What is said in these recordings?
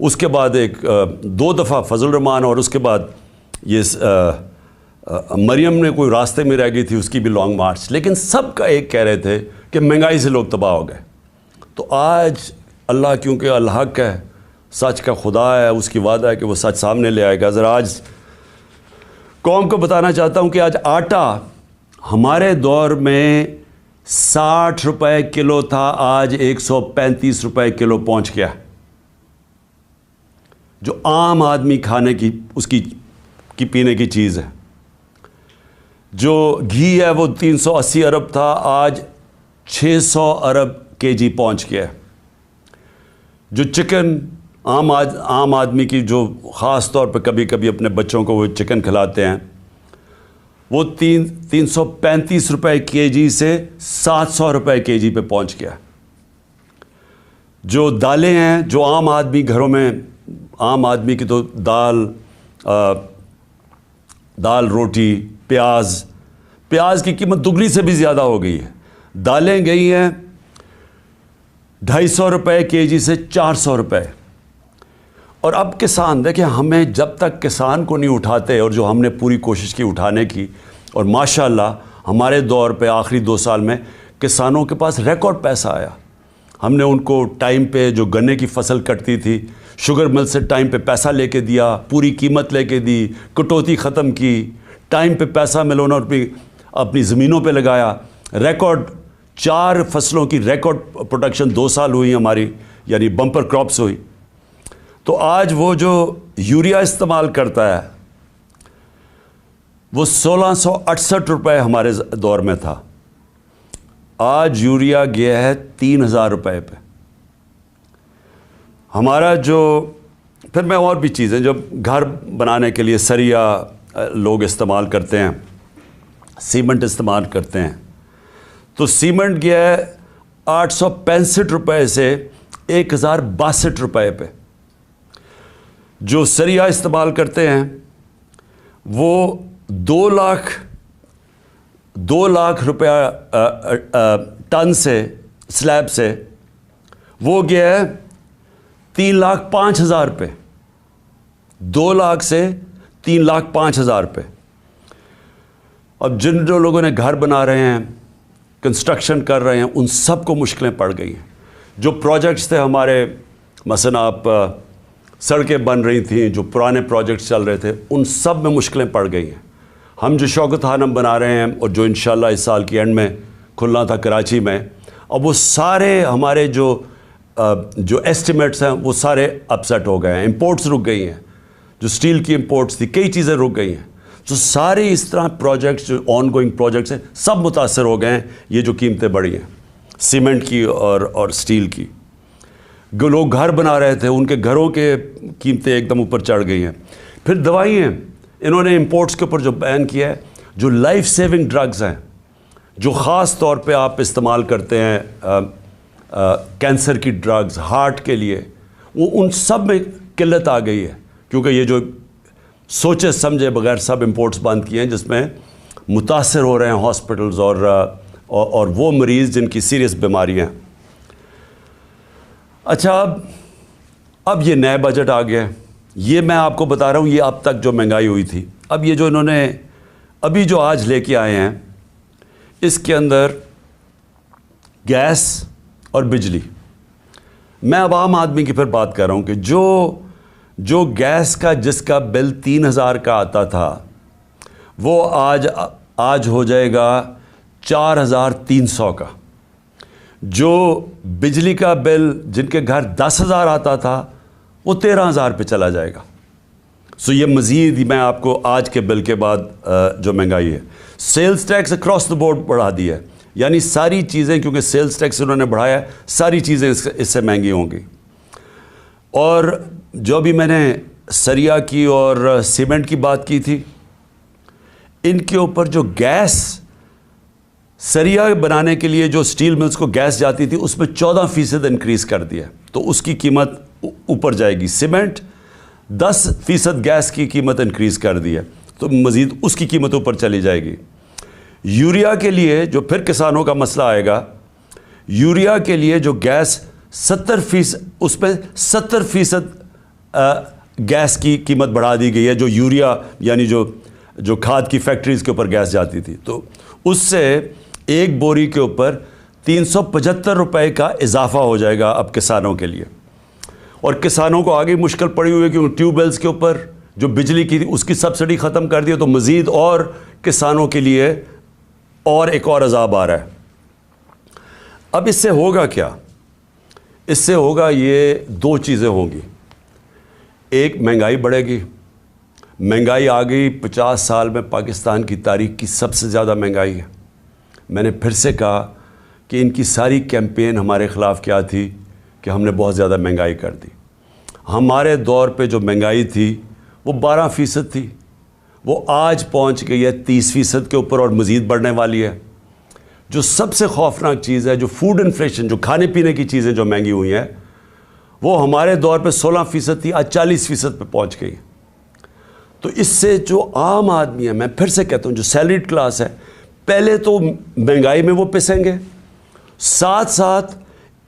اس کے بعد ایک 2 دفعہ فضل الرحمان، اور اس کے بعد یہ مریم نے کوئی راستے میں رہ گئی تھی، اس کی بھی لانگ مارچ. لیکن سب کا ایک کہہ رہے تھے کہ مہنگائی سے لوگ تباہ ہو گئے. تو آج اللہ کیونکہ الحق ہے، سچ کا خدا ہے، اس کی وعدہ ہے کہ وہ سچ سامنے لے آئے گا. ذرا آج قوم کو بتانا چاہتا ہوں کہ آج آٹا ہمارے دور میں 60 روپے کلو تھا، آج 135 روپے کلو پہنچ گیا. جو عام آدمی کھانے کی اس کی پینے کی چیز ہے. جو گھی ہے وہ 380 ارب تھا، آج 600 ارب کے جی پہنچ گیا. جو چکن عام آدمی کی، جو خاص طور پہ کبھی کبھی اپنے بچوں کو وہ چکن کھلاتے ہیں، وہ 335 روپے کے جی سے 700 روپے کے جی پہ پہنچ گیا. جو دالیں ہیں، جو عام آدمی گھروں میں، عام آدمی کی تو دال روٹی، پیاز کی قیمت دگنی سے بھی زیادہ ہو گئی ہے. دالیں گئی ہیں 250 روپے کے جی سے 400 روپے. اور اب کسان دیکھیں، ہمیں جب تک کسان کو نہیں اٹھاتے، اور جو ہم نے پوری کوشش کی اٹھانے کی، اور ماشاءاللہ ہمارے دور پہ آخری 2 سال میں کسانوں کے پاس ریکارڈ پیسہ آیا. ہم نے ان کو ٹائم پہ جو گنے کی فصل کٹتی تھی، شوگر مل سے ٹائم پہ پیسہ لے کے دیا، پوری قیمت لے کے دی، کٹوتی ختم کی، ٹائم پہ پیسہ ملونا اپنی زمینوں پہ لگایا. ریکارڈ 4 فصلوں کی ریکارڈ پروڈکشن 2 سال ہوئی ہماری، یعنی بمپر کراپس ہوئی. تو آج وہ جو یوریا استعمال کرتا ہے وہ 1668 روپے ہمارے دور میں تھا، آج یوریا گیا ہے 3000 روپے پہ. ہمارا جو پھر میں اور بھی چیزیں جو گھر بنانے کے لیے سریا لوگ استعمال کرتے ہیں، سیمنٹ استعمال کرتے ہیں، تو سیمنٹ گیا ہے 865 روپے سے 1062 روپے پہ. جو سریا استعمال کرتے ہیں وہ 2 لاکھ روپیہ ٹن سے، سلیب سے، وہ گیا ہے 3,05,000 پہ. 2 لاکھ سے 3,05,000 پہ. اب جو لوگوں نے گھر بنا رہے ہیں، کنسٹرکشن کر رہے ہیں، ان سب کو مشکلیں پڑ گئی ہیں. جو پروجیکٹس تھے ہمارے، مثلا آپ سڑکیں بن رہی تھیں، جو پرانے پروجیکٹس چل رہے تھے، ان سب میں مشکلیں پڑ گئی ہیں. ہم جو شوکت خانم بنا رہے ہیں، اور جو انشاءاللہ اس سال کی اینڈ میں کھلنا تھا کراچی میں، اب وہ سارے ہمارے جو ایسٹیمیٹس ہیں وہ سارے اپسیٹ ہو گئے ہیں. امپورٹس رک گئی ہیں، جو سٹیل کی امپورٹس تھی، کئی چیزیں رک گئی ہیں. تو سارے اس طرح پروجیکٹس جو آن گوئنگ پروجیکٹس ہیں سب متاثر ہو گئے ہیں. یہ جو قیمتیں بڑھی ہیں سیمنٹ کی اور سٹیل کی. لوگ گھر بنا رہے تھے، ان کے گھروں کے قیمتیں ایک دم اوپر چڑھ گئی ہیں. پھر دوائیں، انہوں نے امپورٹس کے اوپر جو بین کیا ہے، جو لائف سیونگ ڈرگز ہیں، جو خاص طور پہ آپ استعمال کرتے ہیں کینسر کی ڈرگز، ہارٹ کے لیے، وہ ان سب میں قلت آ گئی ہے. کیونکہ یہ جو سوچے سمجھے بغیر سب امپورٹس بند کیے ہیں، جس میں متاثر ہو رہے ہیں ہاسپٹلز اور وہ مریض جن کی سیریس بیماریاں. اچھا، اب یہ نئے بجٹ آ گیا. یہ میں آپ کو بتا رہا ہوں، یہ اب تک جو مہنگائی ہوئی تھی، اب یہ جو انہوں نے ابھی جو آج لے کے آئے ہیں، اس کے اندر گیس اور بجلی. میں اب عام آدمی کی پھر بات کر رہا ہوں کہ جو گیس کا جس کا بل 3000 کا آتا تھا، وہ آج ہو جائے گا 4300 کا. جو بجلی کا بل جن کے گھر 10,000 آتا تھا، وہ 13,000 پہ چلا جائے گا. سو یہ مزید میں آپ کو آج کے بل کے بعد جو مہنگائی ہے، sales tax across the board بڑھا دیا ہے. یعنی ساری چیزیں، کیونکہ سیلز ٹیکس انہوں نے بڑھایا ہے، ساری چیزیں اس سے مہنگی ہوں گی. اور جو بھی میں نے سریا کی اور سیمنٹ کی بات کی تھی، ان کے اوپر جو گیس، سریا بنانے کے لیے جو سٹیل ملز کو گیس جاتی تھی، اس میں 14% انکریز کر دیا، تو اس کی قیمت اوپر جائے گی. سیمنٹ 10% گیس کی قیمت انکریز کر دی ہے، تو مزید اس کی قیمت اوپر چلی جائے گی. یوریا کے لیے جو پھر کسانوں کا مسئلہ آئے گا، یوریا کے لیے جو گیس 70%، اس پہ 70% گیس کی قیمت بڑھا دی گئی ہے، جو یوریا یعنی جو کھاد کی فیکٹریز کے اوپر گیس جاتی تھی، تو اس سے ایک بوری کے اوپر 375 روپے کا اضافہ ہو جائے گا اب کسانوں کے لیے. اور کسانوں کو آگے مشکل پڑی ہوئی ہے کیونکہ ٹیوب ویلز کے اوپر جو بجلی کی تھی اس کی سبسڈی ختم کر دی ہے، تو مزید اور کسانوں کے لیے اور ایک اور عذاب آ رہا ہے. اب اس سے ہوگا کیا؟ اس سے ہوگا یہ دو چیزیں ہوں گی. ایک، مہنگائی بڑھے گی. مہنگائی آ گئی 50 سال میں پاکستان کی تاریخ کی سب سے زیادہ مہنگائی ہے. میں نے پھر سے کہا کہ ان کی ساری کیمپین ہمارے خلاف کیا تھی کہ ہم نے بہت زیادہ مہنگائی کر دی. ہمارے دور پہ جو مہنگائی تھی وہ 12% تھی، وہ آج پہنچ گئی ہے 30% کے اوپر اور مزید بڑھنے والی ہے. جو سب سے خوفناک چیز ہے، جو فوڈ انفلیشن، جو کھانے پینے کی چیزیں جو مہنگی ہوئی ہیں، وہ ہمارے دور پہ 16% تھی، آج 40% پہ پہنچ گئی. تو اس سے جو عام آدمی ہے، میں پھر سے کہتا ہوں جو سیلریڈ کلاس ہے، پہلے تو مہنگائی میں وہ پسیں گے، ساتھ ساتھ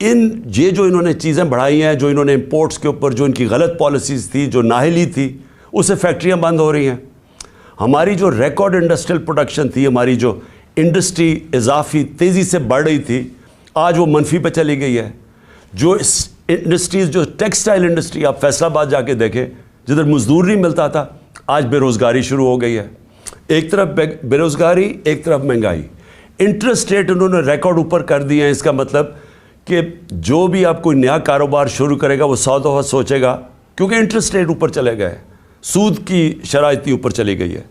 یہ جو انہوں نے چیزیں بڑھائی ہیں، جو انہوں نے امپورٹس کے اوپر جو ان کی غلط پالیسیز تھی، جو نااہلی تھی، اسے فیکٹریاں بند ہو رہی ہیں. ہماری جو ریکارڈ انڈسٹریل پروڈکشن تھی، ہماری جو انڈسٹری اضافی تیزی سے بڑھ رہی تھی، آج وہ منفی پہ چلی گئی ہے. جو انڈسٹریز، جو ٹیکسٹائل انڈسٹری، آپ فیصل آباد جا کے دیکھیں، جدھر مزدور نہیں ملتا تھا، آج بے روزگاری شروع ہو گئی ہے. ایک طرف بے روزگاری، ایک طرف مہنگائی. انٹرسٹ ریٹ انہوں نے ریکارڈ اوپر کر دیے ہیں. اس کا مطلب کہ جو بھی آپ کوئی نیا کاروبار شروع کرے گا وہ 100 دفعہ سوچے گا، کیونکہ انٹرسٹ ریٹ اوپر چلے گئے، سود کی شرح اتنی اوپر چلی گئی ہے.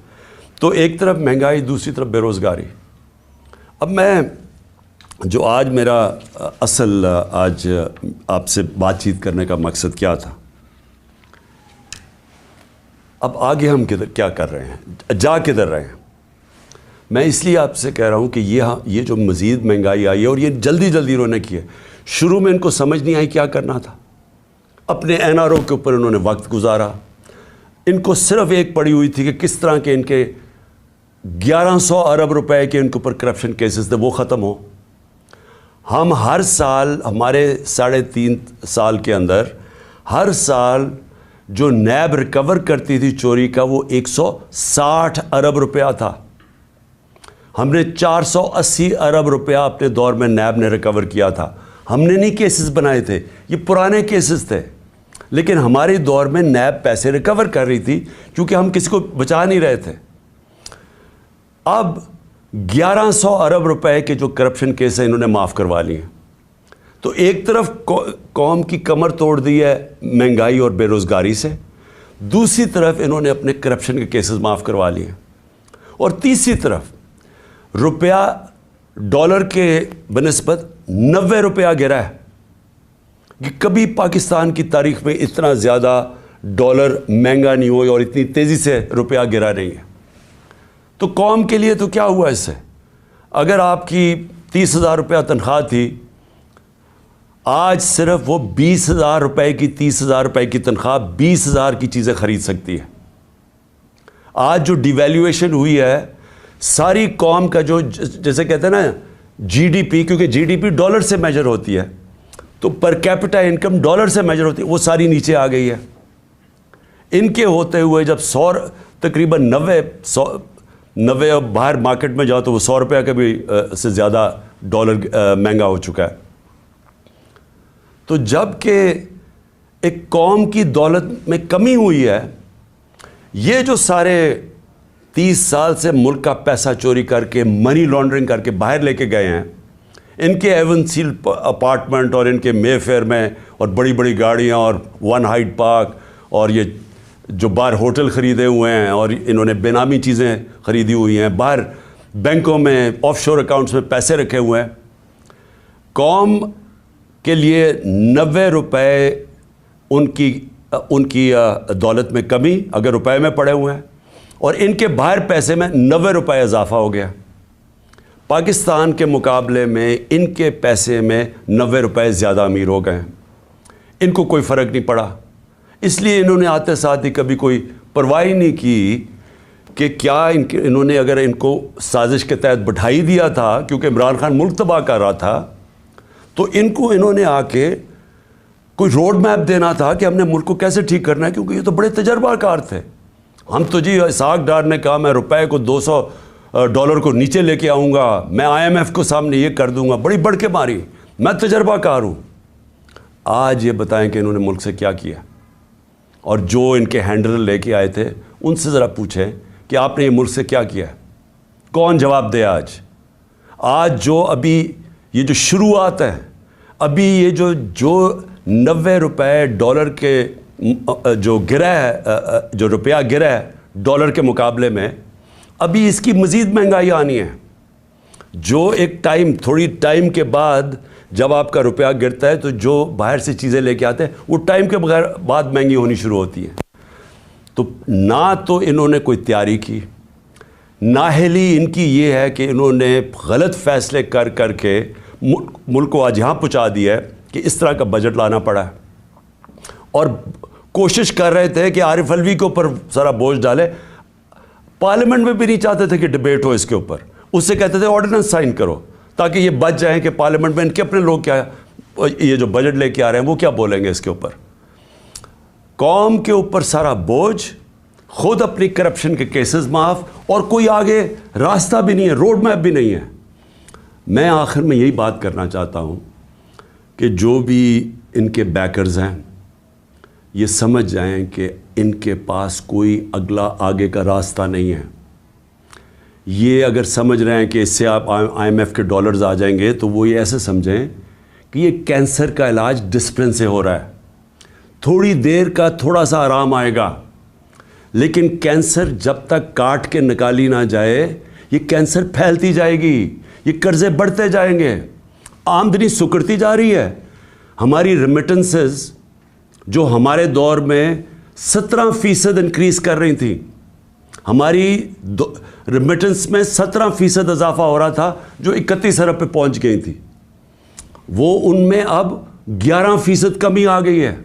تو ایک طرف مہنگائی، دوسری طرف بے روزگاری. اب میں جو آج میرا اصل آج آپ سے بات چیت کرنے کا مقصد کیا تھا، اب آگے ہم کیا کر رہے ہیں، جا کدھر رہے ہیں. میں اس لیے آپ سے کہہ رہا ہوں کہ یہ جو مزید مہنگائی آئی ہے، اور یہ جلدی انہوں نے کی ہے. شروع میں ان کو سمجھ نہیں آئی کیا کرنا تھا. اپنے این آر او کے اوپر انہوں نے وقت گزارا. ان کو صرف ایک پڑی ہوئی تھی کہ کس طرح کے ان کے 1100 ارب روپے کے ان کے اوپر کرپشن کیسز تھے وہ ختم ہو. ہم ہر سال، ہمارے 3.5 سال کے اندر، ہر سال جو نیب ریکور کرتی تھی چوری کا، وہ 160 ارب روپیہ تھا. ہم نے 480 ارب روپیہ اپنے دور میں نیب نے ریکور کیا تھا. ہم نے نہیں کیسز بنائے تھے، یہ پرانے کیسز تھے، لیکن ہمارے دور میں نیب پیسے ریکور کر رہی تھی کیونکہ ہم کسی کو بچا نہیں رہے تھے. اب 1100 ارب روپے کے جو کرپشن کیس ہیں انہوں نے معاف کروا لیے ہیں. تو ایک طرف قوم کی کمر توڑ دی ہے مہنگائی اور بے روزگاری سے، دوسری طرف انہوں نے اپنے کرپشن کے کیسز معاف کروا لیے ہیں، اور تیسری طرف روپیہ ڈالر کے بنسبت 90 روپیہ گرا ہے. کہ کبھی پاکستان کی تاریخ میں اتنا زیادہ ڈالر مہنگا نہیں ہوئی اور اتنی تیزی سے روپیہ گرا نہیں ہے. تو قوم کے لیے تو کیا ہوا اس سے؟ اگر آپ کی 30,000 روپیہ تنخواہ تھی، آج صرف وہ 20,000 روپے کی 30,000 روپے کی تنخواہ 20,000 کی چیزیں خرید سکتی ہے. آج جو ڈی ویلیویشن ہوئی ہے، ساری قوم کا جو جیسے کہتے ہیں نا جی ڈی پی، کیونکہ جی ڈی پی ڈالر سے میجر ہوتی ہے، تو پر کیپٹا انکم ڈالر سے میجر ہوتی ہے، وہ ساری نیچے آ گئی ہے. ان کے ہوتے ہوئے جب تقریباً 90 باہر مارکیٹ میں جاؤ تو وہ 100 روپیہ کا بھی سے زیادہ ڈالر مہنگا ہو چکا ہے. تو جب کہ ایک قوم کی دولت میں کمی ہوئی ہے، یہ جو سارے 30 سال سے ملک کا پیسہ چوری کر کے، منی لانڈرنگ کر کے باہر لے کے گئے ہیں، ان کے ایون سیل اپارٹمنٹ اور ان کے مے فیئر میں اور بڑی بڑی گاڑیاں اور ون ہائیڈ پارک اور یہ جو باہر ہوٹل خریدے ہوئے ہیں اور انہوں نے بے نامی چیزیں خریدی ہوئی ہیں، باہر بینکوں میں آف شور اکاؤنٹس میں پیسے رکھے ہوئے ہیں، قوم کے لیے 90 روپے ان کی دولت میں کمی اگر روپے میں پڑے ہوئے ہیں، اور ان کے باہر پیسے میں 90 روپے اضافہ ہو گیا. پاکستان کے مقابلے میں ان کے پیسے میں 90 روپے زیادہ امیر ہو گئے ہیں. ان کو کوئی فرق نہیں پڑا، اس لیے انہوں نے آتے ساتھ ہی کبھی کوئی پرواہ نہیں کی کہ کیا انہوں نے اگر ان کو سازش کے تحت بٹھائی دیا تھا، کیونکہ عمران خان ملک تباہ کر رہا تھا، تو انہوں نے آ کے کوئی روڈ میپ دینا تھا کہ ہم نے ملک کو کیسے ٹھیک کرنا ہے، کیونکہ یہ تو بڑے تجربہ کار تھے. ہم تو جی اسحاق ڈار نے کہا میں روپے کو $200 کو نیچے لے کے آؤں گا، میں IMF کو سامنے یہ کر دوں گا، بڑی بڑھ کے ماری، میں تجربہ کار ہوں. آج یہ بتائیں کہ انہوں نے ملک سے کیا کیا، اور جو ان کے ہینڈلر لے کے آئے تھے ان سے ذرا پوچھیں کہ آپ نے یہ ملک سے کیا کیا ہے. کون جواب دے؟ آج جو ابھی یہ جو شروعات ہیں، ابھی یہ جو $90 کے جو گرا ہے، جو روپیہ گرا ہے ڈالر کے مقابلے میں، ابھی اس کی مزید مہنگائی آنی ہے. جو ایک تھوڑی ٹائم کے بعد جب آپ کا روپیہ گرتا ہے تو جو باہر سے چیزیں لے کے آتے ہیں وہ ٹائم کے بعد مہنگی ہونی شروع ہوتی ہے. تو نہ تو انہوں نے کوئی تیاری کی، نااہلی ان کی یہ ہے کہ انہوں نے غلط فیصلے کر کے ملک کو آج یہاں پہنچا دیا ہے کہ اس طرح کا بجٹ لانا پڑا ہے. اور کوشش کر رہے تھے کہ عارف علوی کے اوپر سارا بوجھ ڈالے. پارلیمنٹ میں بھی نہیں چاہتے تھے کہ ڈبیٹ ہو اس کے اوپر، اس سے کہتے تھے آرڈیننس سائن کرو تاکہ یہ بچ جائیں کہ پارلیمنٹ میں ان کے اپنے لوگ کیا یہ جو بجٹ لے کے آ رہے ہیں وہ کیا بولیں گے اس کے اوپر. قوم کے اوپر سارا بوجھ، خود اپنی کرپشن کے کیسز معاف، اور کوئی آگے راستہ بھی نہیں ہے، روڈ میپ بھی نہیں ہے. میں آخر میں یہی بات کرنا چاہتا ہوں کہ جو بھی ان کے بیکرز ہیں یہ سمجھ جائیں کہ ان کے پاس کوئی آگے کا راستہ نہیں ہے. یہ اگر سمجھ رہے ہیں کہ اس سے آپ IMF کے ڈالرز آ جائیں گے تو وہ یہ ایسے سمجھیں کہ یہ کینسر کا علاج ڈسپلن سے ہو رہا ہے، تھوڑی دیر کا تھوڑا سا آرام آئے گا، لیکن کینسر جب تک کاٹ کے نکالی نہ جائے یہ کینسر پھیلتی جائے گی، یہ قرضے بڑھتے جائیں گے، آمدنی سکڑتی جا رہی ہے. ہماری ریمیٹنسز جو ہمارے دور میں 17% انکریز کر رہی تھیں، ہماری ریمیٹنس میں 17% اضافہ ہو رہا تھا جو 31 ارب پہ پہنچ گئی تھی، وہ ان میں اب 11% کمی آ گئی ہے.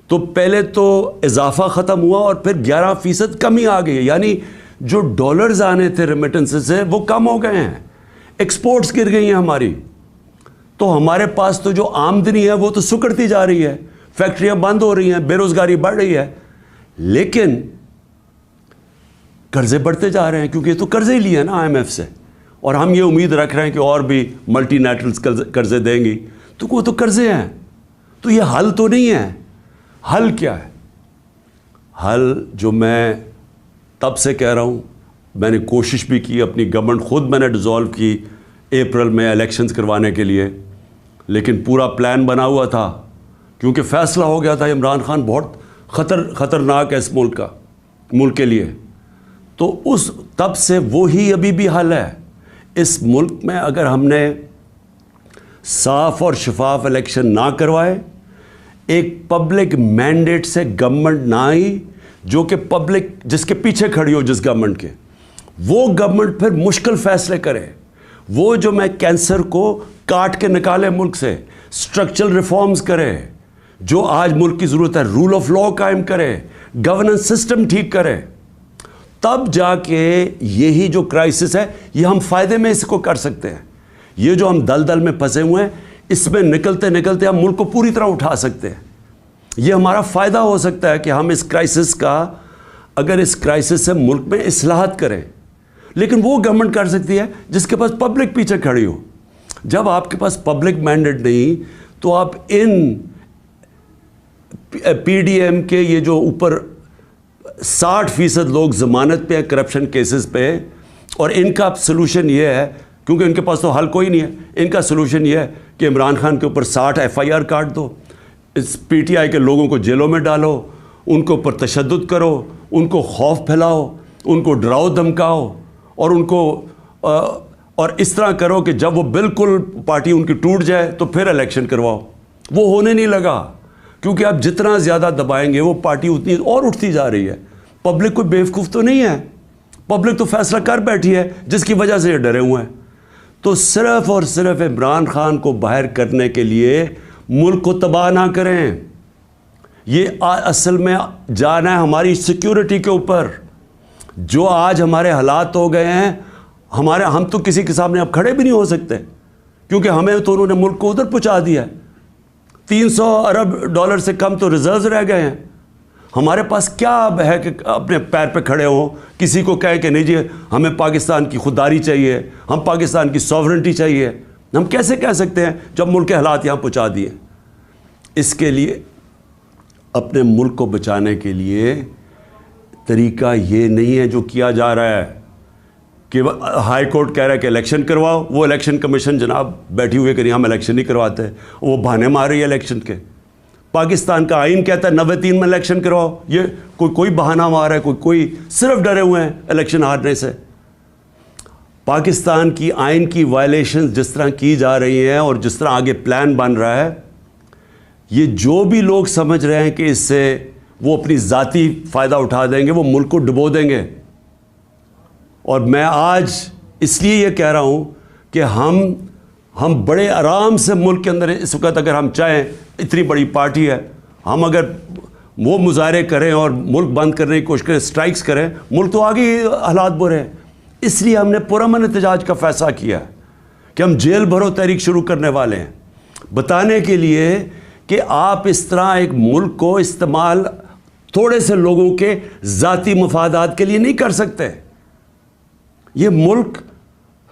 تو پہلے تو اضافہ ختم ہوا اور پھر 11% کمی آ گئی ہے، یعنی جو ڈالرز آنے تھے ریمیٹنس سے وہ کم ہو گئے ہیں، ایکسپورٹس گر گئی ہیں ہماری. تو ہمارے پاس تو جو آمدنی ہے وہ تو سکڑتی جا رہی ہے، فیکٹریاں بند ہو رہی ہیں، بے روزگاری بڑھ رہی ہے، لیکن قرضے بڑھتے جا رہے ہیں کیونکہ یہ تو قرضے ہی لیے ہیں نا IMF سے، اور ہم یہ امید رکھ رہے ہیں کہ اور بھی ملٹی نیشنلز قرضے دیں گی. تو وہ تو قرضے ہیں، تو یہ حل تو نہیں ہے. حل کیا ہے؟ حل جو میں تب سے کہہ رہا ہوں، میں نے کوشش بھی کی، اپنی گورنمنٹ خود میں نے ڈیزالو کی اپریل میں الیکشنز کروانے کے لیے، لیکن پورا پلان بنا ہوا تھا کیونکہ فیصلہ ہو گیا تھا عمران خان بہت خطرناک ہے اس ملک کے لیے. تو تب سے وہی ابھی بھی حل ہے. اس ملک میں اگر ہم نے صاف اور شفاف الیکشن نہ کروائے، ایک پبلک مینڈیٹ سے گورنمنٹ نہ آئی جو کہ پبلک جس کے پیچھے کھڑی ہو جس گورنمنٹ کے، وہ گورنمنٹ پھر مشکل فیصلے کرے، وہ جو میں کینسر کو کاٹ کے نکالے ملک سے، اسٹرکچرل ریفارمز کرے، جو آج ملک کی ضرورت ہے، رول آف لا قائم کرے، گورننس سسٹم ٹھیک کرے، تب جا کے یہی جو کرائسس ہے یہ ہم فائدے میں اس کو کر سکتے ہیں. یہ جو ہم دلدل میں پھنسے ہوئے ہیں اس میں نکلتے نکلتے ہم ملک کو پوری طرح اٹھا سکتے ہیں. یہ ہمارا فائدہ ہو سکتا ہے کہ ہم اس کرائسس کا، اگر اس کرائسس سے ملک میں اصلاحات کریں. لیکن وہ گورنمنٹ کر سکتی ہے جس کے پاس پبلک پیچھے کھڑی ہو. جب آپ کے پاس پبلک مینڈیٹ نہیں تو آپ ان PDM کے یہ جو اوپر 60% لوگ ضمانت پہ ہیں کرپشن کیسز پہ، اور ان کا سلوشن یہ ہے، کیونکہ ان کے پاس تو حل کوئی نہیں ہے، ان کا سلوشن یہ ہے کہ عمران خان کے اوپر 60 FIR کاٹ دو، اس PTI کے لوگوں کو جیلوں میں ڈالو، ان کے اوپر تشدد کرو، ان کو خوف پھیلاؤ، ان کو ڈراؤ دھمکاؤ، اور ان کو اور اس طرح کرو کہ جب وہ بالکل پارٹی ان کی ٹوٹ جائے تو پھر الیکشن کرواؤ. وہ ہونے نہیں لگا کیونکہ آپ جتنا زیادہ دبائیں گے وہ پارٹی اتنی اور اٹھتی جا رہی ہے. پبلک کوئی بیوقوف تو نہیں ہے، پبلک تو فیصلہ کر بیٹھی ہے جس کی وجہ سے یہ ڈرے ہوئے ہیں. تو صرف اور صرف عمران خان کو باہر کرنے کے لیے ملک کو تباہ نہ کریں. یہ اصل میں جانا ہے ہماری سیکیورٹی کے اوپر. جو آج ہمارے حالات ہو گئے ہیں، ہم تو کسی کے سامنے اب کھڑے بھی نہیں ہو سکتے کیونکہ ہمیں تو انہوں نے ملک کو ادھر پہنچا دیا ہے. 300 ارب ڈالر سے کم تو ریزروز رہ گئے ہیں. ہمارے پاس کیا ہے کہ اپنے پیر پہ کھڑے ہوں, کسی کو کہیں کہ نہیں جی ہمیں پاکستان کی خودداری چاہیے, ہم پاکستان کی سوورنٹی چاہیے. ہم کیسے کہہ سکتے ہیں جب ملک کے حالات یہاں پہنچا دیے؟ اس کے لیے اپنے ملک کو بچانے کے لیے طریقہ یہ نہیں ہے جو کیا جا رہا ہے کہ ہائی کورٹ کہہ رہا ہے کہ الیکشن کرواؤ, وہ الیکشن کمیشن جناب بیٹھی ہوئے کہ نہیں ہم الیکشن نہیں کرواتے, وہ بہانے مار رہی ہے الیکشن کے. پاکستان کا آئین کہتا ہے 93 میں الیکشن کرواؤ, یہ کوئی بہانہ مار رہا ہے, کوئی صرف ڈرے ہوئے ہیں الیکشن ہارنے سے. پاکستان کی آئین کی وائلیشنز جس طرح کی جا رہی ہیں اور جس طرح آگے پلان بن رہا ہے, یہ جو بھی لوگ سمجھ رہے ہیں کہ اس سے وہ اپنی ذاتی فائدہ اٹھا دیں گے, وہ ملک کو ڈبو دیں گے. اور میں آج اس لیے یہ کہہ رہا ہوں کہ ہم بڑے آرام سے ملک کے اندر اس وقت اگر ہم چاہیں, اتنی بڑی پارٹی ہے, ہم اگر وہ مظاہرے کریں اور ملک بند کرنے کی کوشش کریں, اسٹرائکس کریں, ملک تو آگے حالات برے ہیں. اس لیے ہم نے پرامن احتجاج کا فیصلہ کیا ہے کہ ہم جیل بھرو تحریک شروع کرنے والے ہیں, بتانے کے لیے کہ آپ اس طرح ایک ملک کو استعمال تھوڑے سے لوگوں کے ذاتی مفادات کے لیے نہیں کر سکتے. یہ ملک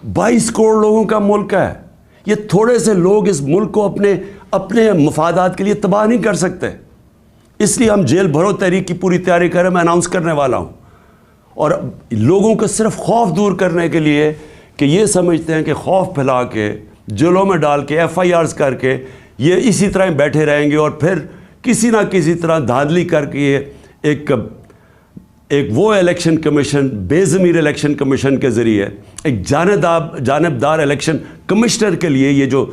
22 کروڑ لوگوں کا ملک ہے. یہ تھوڑے سے لوگ اس ملک کو اپنے مفادات کے لیے تباہ نہیں کر سکتے. اس لیے ہم جیل بھرو تحریک کی پوری تیاری کریں, میں اناؤنس کرنے والا ہوں. اور لوگوں کو صرف خوف دور کرنے کے لیے کہ یہ سمجھتے ہیں کہ خوف پھیلا کے جیلوں میں ڈال کے FIRs کر کے یہ اسی طرح بیٹھے رہیں گے, اور پھر کسی نہ کسی طرح دھاندلی کر کے ایک وہ الیکشن کمیشن, بے ضمیر الیکشن کمیشن کے ذریعے ایک جانبدار الیکشن کمشنر کے لیے, یہ جو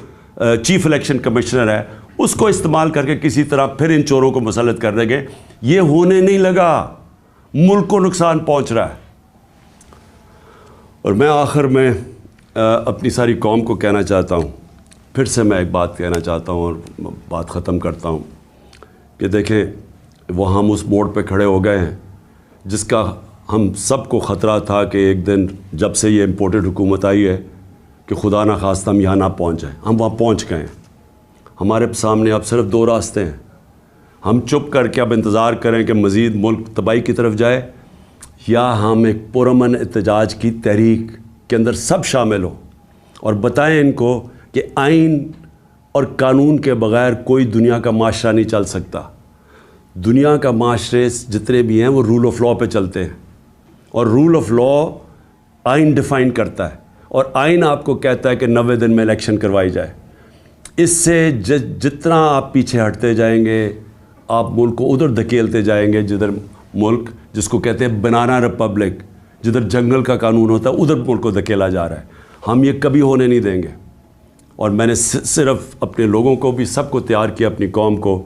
چیف الیکشن کمشنر ہے اس کو استعمال کر کے کسی طرح پھر ان چوروں کو مسلط کر دیں گے. یہ ہونے نہیں لگا, ملک کو نقصان پہنچ رہا ہے. اور میں آخر میں اپنی ساری قوم کو کہنا چاہتا ہوں, پھر سے میں ایک بات کہنا چاہتا ہوں اور بات ختم کرتا ہوں کہ دیکھیں وہ ہم اس موڑ پہ کھڑے ہو گئے ہیں جس کا ہم سب کو خطرہ تھا کہ ایک دن جب سے یہ امپورٹڈ حکومت آئی ہے کہ خدا نہ خواستہ ہم یہاں نہ پہنچ جائیں. ہم وہاں پہنچ گئے ہیں. ہمارے سامنے اب صرف 2 راستے ہیں. ہم چپ کر کے اب انتظار کریں کہ مزید ملک تباہی کی طرف جائے, یا ہم ایک پرامن احتجاج کی تحریک کے اندر سب شامل ہوں اور بتائیں ان کو کہ آئین اور قانون کے بغیر کوئی دنیا کا معاشرہ نہیں چل سکتا. دنیا کا معاشرے جتنے بھی ہیں وہ رول آف لا پہ چلتے ہیں, اور رول آف لا آئین ڈیفائن کرتا ہے, اور آئین آپ کو کہتا ہے کہ 90 دن میں الیکشن کروائی جائے. اس سے جتنا آپ پیچھے ہٹتے جائیں گے آپ ملک کو ادھر دھکیلتے جائیں گے, جدھر ملک جس کو کہتے ہیں بنانا ریپبلک, جدھر جنگل کا قانون ہوتا ہے ادھر ملک کو دھکیلا جا رہا ہے. ہم یہ کبھی ہونے نہیں دیں گے. اور میں نے صرف اپنے لوگوں کو بھی سب کو تیار کیا, اپنی قوم کو,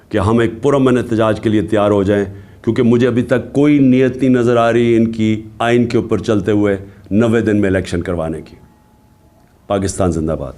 کہ ہم ایک پرامن احتجاج کے لیے تیار ہو جائیں, کیونکہ مجھے ابھی تک کوئی نیت نہیں نظر آ رہی ان کی آئین کے اوپر چلتے ہوئے 90 دن میں الیکشن کروانے کی. پاکستان زندہ باد.